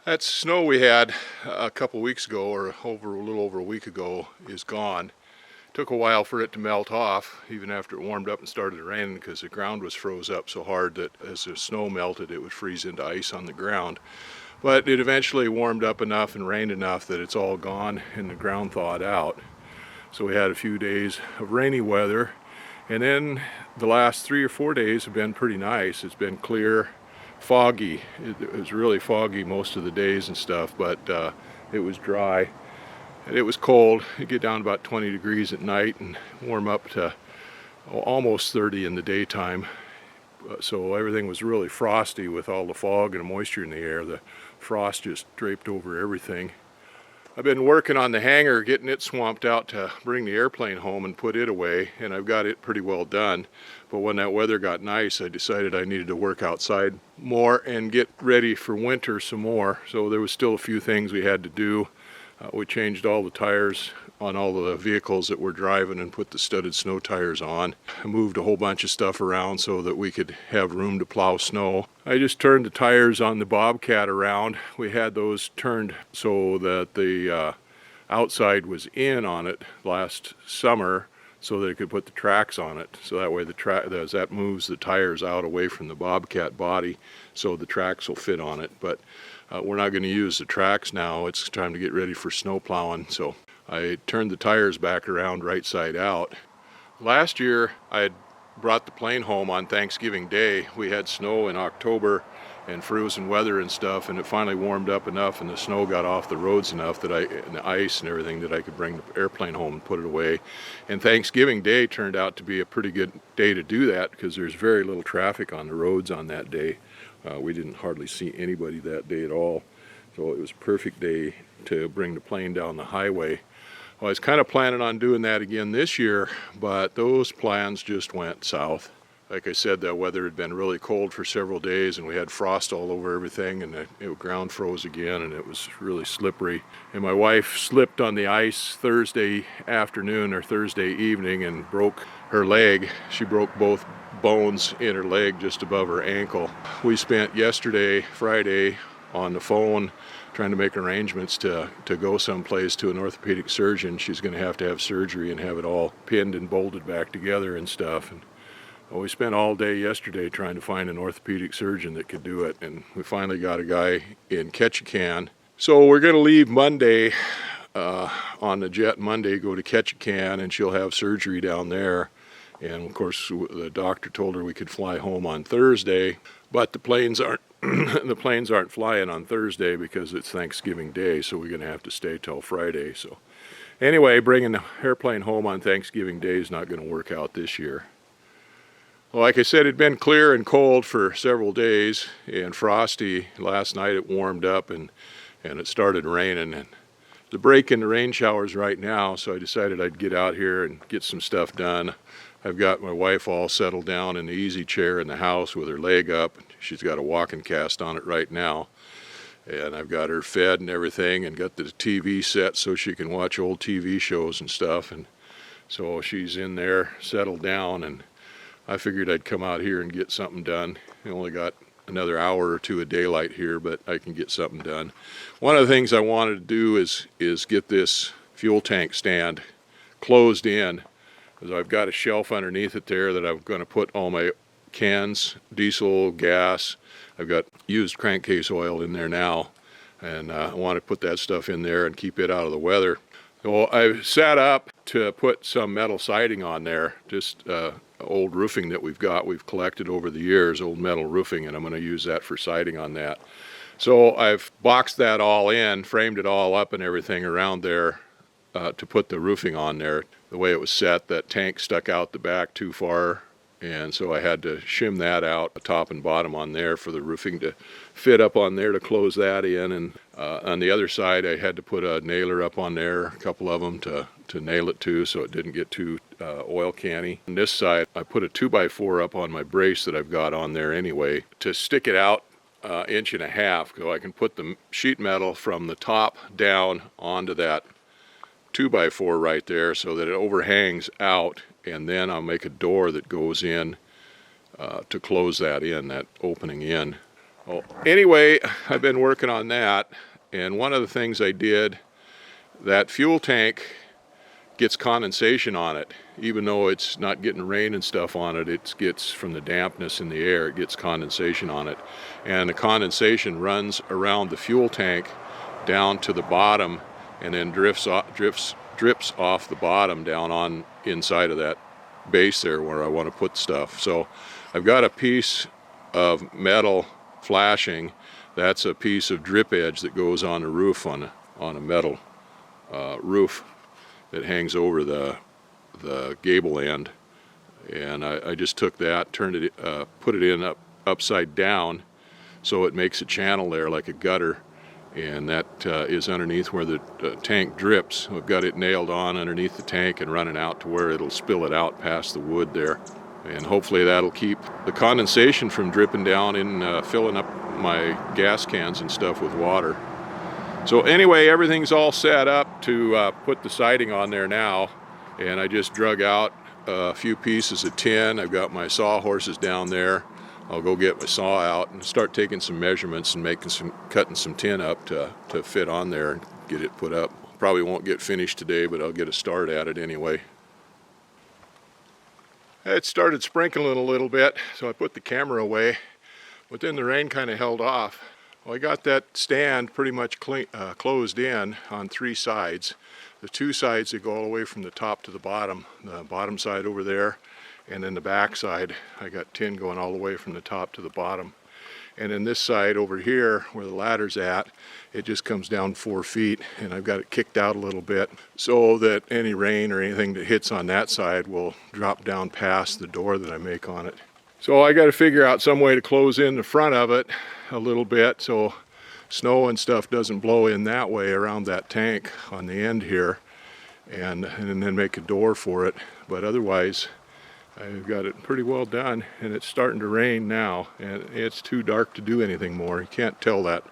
That snow we had a couple weeks ago, or a little over a week ago, is gone. Took a while for it to melt off, even after it warmed up and started raining, because the ground was froze up so hard that as the snow melted, it would freeze into ice on the ground. But it eventually warmed up enough and rained enough that it's all gone and the ground thawed out. So we had a few days of rainy weather, and then the last 3 or 4 days have been pretty nice. It's been clear, foggy. It was really foggy most of the days and stuff, but it was dry. And it was cold. It'd get down to about 20 degrees at night and warm up to almost 30 in the daytime. So everything was really frosty with all the fog and the moisture in the air. The frost just draped over everything. I've been working on the hangar, getting it swamped out to bring the airplane home and put it away, and I've got it pretty well done. But when that weather got nice, I decided I needed to work outside more and get ready for winter some more. So there was still a few things we had to do. We changed all the tires on all the vehicles that we're driving and put the studded snow tires on. I moved a whole bunch of stuff around so that we could have room to plow snow. I just turned the tires on the Bobcat around. We had those turned so that the outside was in on it last summer so that it could put the tracks on it. So that way that moves the tires out away from the Bobcat body so the tracks will fit on it. But we're not going to use the tracks now. It's time to get ready for snow plowing. So I turned the tires back around right side out. Last year I had brought the plane home on Thanksgiving Day. We had snow in October and frozen weather and stuff, and it finally warmed up enough and the snow got off the roads enough and the ice and everything, that I could bring the airplane home and put it away. And Thanksgiving Day turned out to be a pretty good day to do that because there's very little traffic on the roads on that day. We didn't hardly see anybody that day at all. So it was a perfect day to bring the plane down the highway. Well, I was kind of planning on doing that again this year, but those plans just went south. Like I said, the weather had been really cold for several days and we had frost all over everything, and the ground froze again and it was really slippery. And my wife slipped on the ice Thursday afternoon or Thursday evening and broke her leg. She broke both bones in her leg just above her ankle. We spent yesterday, Friday, on the phone trying to make arrangements to go someplace to an orthopedic surgeon. She's going to have surgery and have it all pinned and bolted back together and stuff. And we spent all day yesterday trying to find an orthopedic surgeon that could do it, and we finally got a guy in Ketchikan. So we're going to leave Monday, on the jet Monday, go to Ketchikan, and she'll have surgery down there. And of course the doctor told her we could fly home on Thursday, but the planes aren't the planes aren't flying on Thursday because it's Thanksgiving Day, so we're going to have to stay till Friday. So anyway, bringing the airplane home on Thanksgiving Day is not going to work out this year. Well, like I said, it had been clear and cold for several days and frosty. Last night it warmed up and it started raining. And the break in the rain showers right now, so I decided I'd get out here and get some stuff done. I've got my wife all settled down in the easy chair in the house with her leg up. She's got a walking cast on it right now. And I've got her fed and everything and got the TV set so she can watch old TV shows and stuff. And so she's in there settled down, and I figured I'd come out here and get something done. I only got another hour or two of daylight here, but I can get something done. One of the things I wanted to do is get this fuel tank stand closed in. I've got a shelf underneath it there that I'm going to put all my cans, diesel, gas. I've got used crankcase oil in there now, and I want to put that stuff in there and keep it out of the weather. So I've set up to put some metal siding on there, just old roofing that we've collected over the years, old metal roofing, and I'm going to use that for siding on that. So I've boxed that all in, framed it all up and everything around there to put the roofing on there. The way it was set, that tank stuck out the back too far, and so I had to shim that out, top and bottom on there, for the roofing to fit up on there to close that in. And on the other side I had to put a nailer up on there, a couple of them to nail it to so it didn't get too oil canny. On this side I put a 2x4 up on my brace that I've got on there anyway to stick it out 1.5 inches, so I can put the sheet metal from the top down onto that 2x4 right there so that it overhangs out, and then I'll make a door that goes in to close that in, that opening in. Well, anyway, I've been working on that, and one of the things I did, that fuel tank gets condensation on it. Even though it's not getting rain and stuff on it, it gets, from the dampness in the air, it gets condensation on it. And the condensation runs around the fuel tank down to the bottom and then drips off the bottom down on inside of that base there where I want to put stuff. So I've got a piece of metal flashing. That's a piece of drip edge that goes on the roof, on a metal roof that hangs over the gable end. And I just took that, turned it, put it in upside down, so it makes a channel there like a gutter, and that is underneath where the tank drips. I've got it nailed on underneath the tank and running out to where it'll spill it out past the wood there. And hopefully that'll keep the condensation from dripping down and filling up my gas cans and stuff with water. So anyway, everything's all set up to put the siding on there now, and I just drug out a few pieces of tin. I've got my sawhorses down there. I'll go get my saw out and start taking some measurements and cutting some tin up to fit on there and get it put up. Probably won't get finished today, but I'll get a start at it anyway. It started sprinkling a little bit, so I put the camera away, but then the rain kind of held off. Well, I got that stand pretty much closed in on 3 sides. The 2 sides that go all the way from the top to the bottom side over there, and then the back side, I got tin going all the way from the top to the bottom. And then this side over here, where the ladder's at, it just comes down 4 feet, and I've got it kicked out a little bit so that any rain or anything that hits on that side will drop down past the door that I make on it. So I got to figure out some way to close in the front of it a little bit so snow and stuff doesn't blow in that way around that tank on the end here, and then make a door for it. But otherwise, I've got it pretty well done, and it's starting to rain now, and it's too dark to do anything more. You can't tell that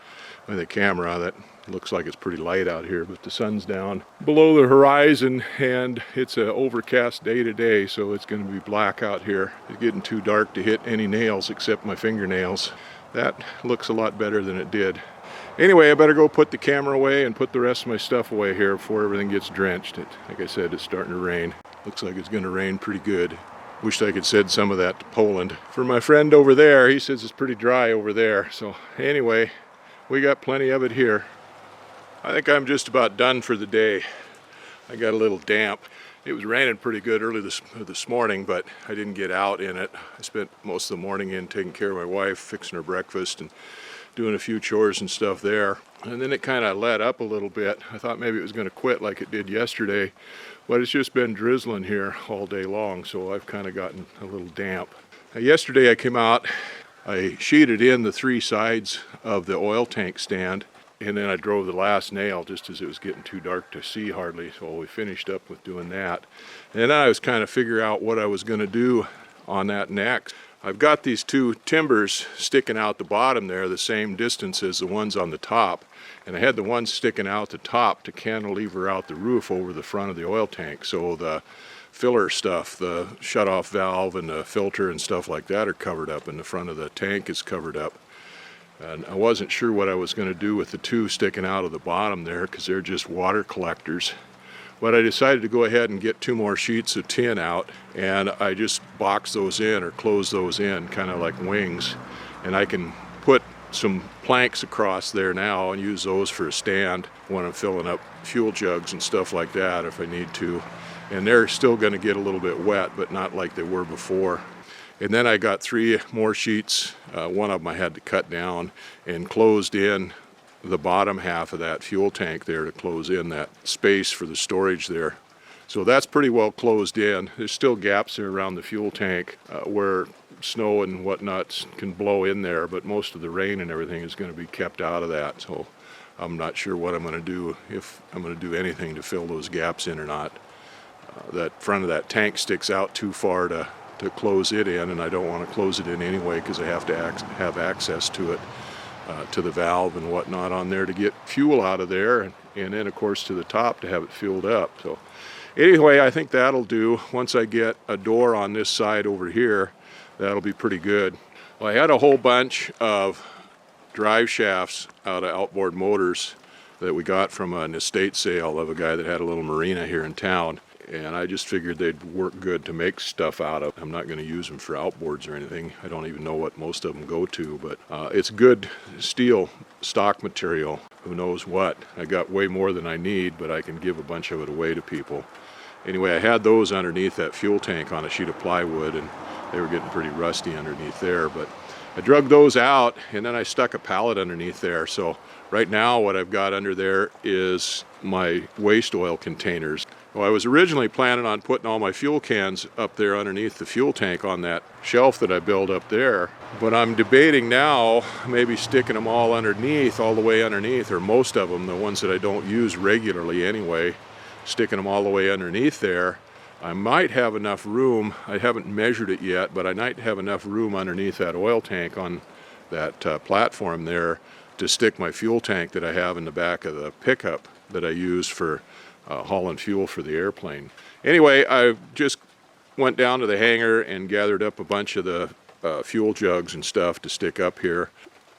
with the camera. That looks like it's pretty light out here, but the sun's down below the horizon, and it's an overcast day today, so it's going to be black out here. It's getting too dark to hit any nails except my fingernails. That looks a lot better than it did. Anyway, I better go put the camera away and put the rest of my stuff away here before everything gets drenched. Like I said, it's starting to rain. Looks like it's going to rain pretty good. Wish I could send some of that to Poland. For my friend over there, he says it's pretty dry over there. So anyway, we got plenty of it here. I think I'm just about done for the day. I got a little damp. It was raining pretty good early this morning, but I didn't get out in it. I spent most of the morning in taking care of my wife, fixing her breakfast and doing a few chores and stuff there. And then it kind of let up a little bit. I thought maybe it was going to quit like it did yesterday, but it's just been drizzling here all day long, so I've kind of gotten a little damp. Now, yesterday I came out, I sheeted in the 3 sides of the oil tank stand, and then I drove the last nail just as it was getting too dark to see hardly, so we finished up with doing that. And then I was kind of figuring out what I was going to do on that next. I've got these 2 timbers sticking out the bottom there, the same distance as the ones on the top. And I had the ones sticking out the top to cantilever out the roof over the front of the oil tank. So the filler stuff, the shutoff valve and the filter and stuff like that are covered up, and the front of the tank is covered up. And I wasn't sure what I was going to do with the 2 sticking out of the bottom there, because they're just water collectors. But I decided to go ahead and get 2 more sheets of tin out, and I just box those in or close those in, kind of like wings. And I can put some planks across there now and use those for a stand when I'm filling up fuel jugs and stuff like that if I need to. And they're still going to get a little bit wet, but not like they were before. And then I got 3 more sheets. One of them I had to cut down and closed in the bottom half of that fuel tank there to close in that space for the storage there. So that's pretty well closed in. There's still gaps there around the fuel tank where snow and whatnot can blow in there, but most of the rain and everything is going to be kept out of that. So I'm not sure what I'm going to do, if I'm going to do anything to fill those gaps in or not. That front of that tank sticks out too far to close it in, and I don't want to close it in anyway because I have to have access to it. To the valve and whatnot on there to get fuel out of there, and then of course to the top to have it filled up. So anyway, I think that'll do. Once I get a door on this side over here, that'll be pretty good. Well, I had a whole bunch of drive shafts out of Outboard Motors that we got from an estate sale of a guy that had a little marina here in town. And I just figured they'd work good to make stuff out of. I'm not going to use them for outboards or anything. I don't even know what most of them go to, but it's good steel stock material. Who knows what? I got way more than I need, but I can give a bunch of it away to people. Anyway, I had those underneath that fuel tank on a sheet of plywood, and they were getting pretty rusty underneath there, but I drug those out, and then I stuck a pallet underneath there. So right now what I've got under there is my waste oil containers. Well, I was originally planning on putting all my fuel cans up there underneath the fuel tank on that shelf that I built up there, but I'm debating now maybe sticking them all underneath, all the way underneath, or most of them, the ones that I don't use regularly anyway, sticking them all the way underneath there. I might have enough room, I haven't measured it yet, but I might have enough room underneath that oil tank on that platform there to stick my fuel tank that I have in the back of the pickup that I use for hauling fuel for the airplane. Anyway, I just went down to the hangar and gathered up a bunch of the fuel jugs and stuff to stick up here.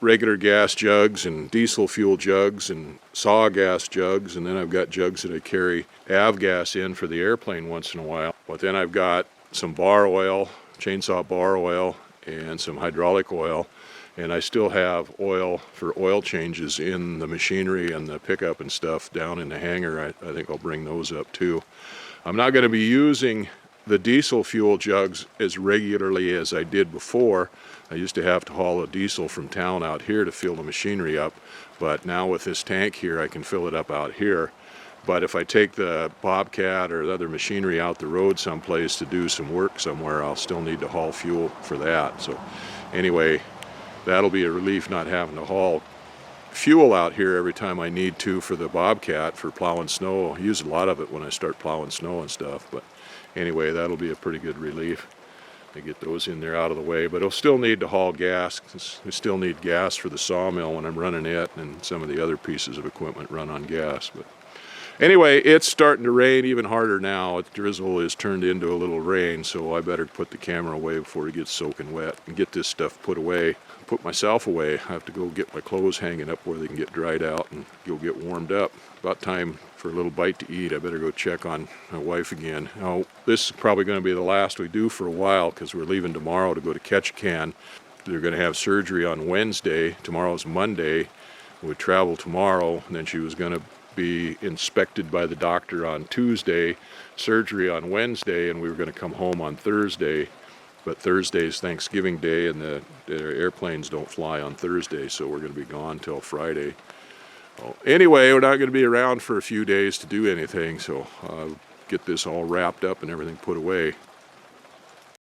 Regular gas jugs and diesel fuel jugs and saw gas jugs, and then I've got jugs that I carry avgas in for the airplane once in a while. But then I've got some bar oil, chainsaw bar oil, and some hydraulic oil, and I still have oil for oil changes in the machinery and the pickup and stuff down in the hangar. I think I'll bring those up too. I'm not going to be using the diesel fuel jugs as regularly as I did before. I used to have to haul a diesel from town out here to fill the machinery up, but now with this tank here I can fill it up out here. But if I take the Bobcat or the other machinery out the road someplace to do some work somewhere, I'll still need to haul fuel for that. So anyway, that'll be a relief not having to haul fuel out here every time I need to for the Bobcat for plowing snow. I use a lot of it when I start plowing snow and stuff, but anyway, that'll be a pretty good relief to get those in there out of the way. But I'll still need to haul gas, 'cause we still need gas for the sawmill when I'm running it, and some of the other pieces of equipment run on gas. But anyway, it's starting to rain even harder now. Drizzle is turned into a little rain, so I better put the camera away before it gets soaking wet and get this stuff put away. Put myself away. I have to go get my clothes hanging up where they can get dried out and go get warmed up. About time for a little bite to eat. I better go check on my wife again. Now, this is probably going to be the last we do for a while because we're leaving tomorrow to go to Ketchikan. They're going to have surgery on Wednesday. Tomorrow's Monday. We'd travel tomorrow, and then she was going to be inspected by the doctor on Tuesday, surgery on Wednesday, and we were going to come home on Thursday. But Thursday's Thanksgiving Day, and the airplanes don't fly on Thursday, so we're going to be gone till Friday. Well, anyway, we're not going to be around for a few days to do anything, so I'll get this all wrapped up and everything put away.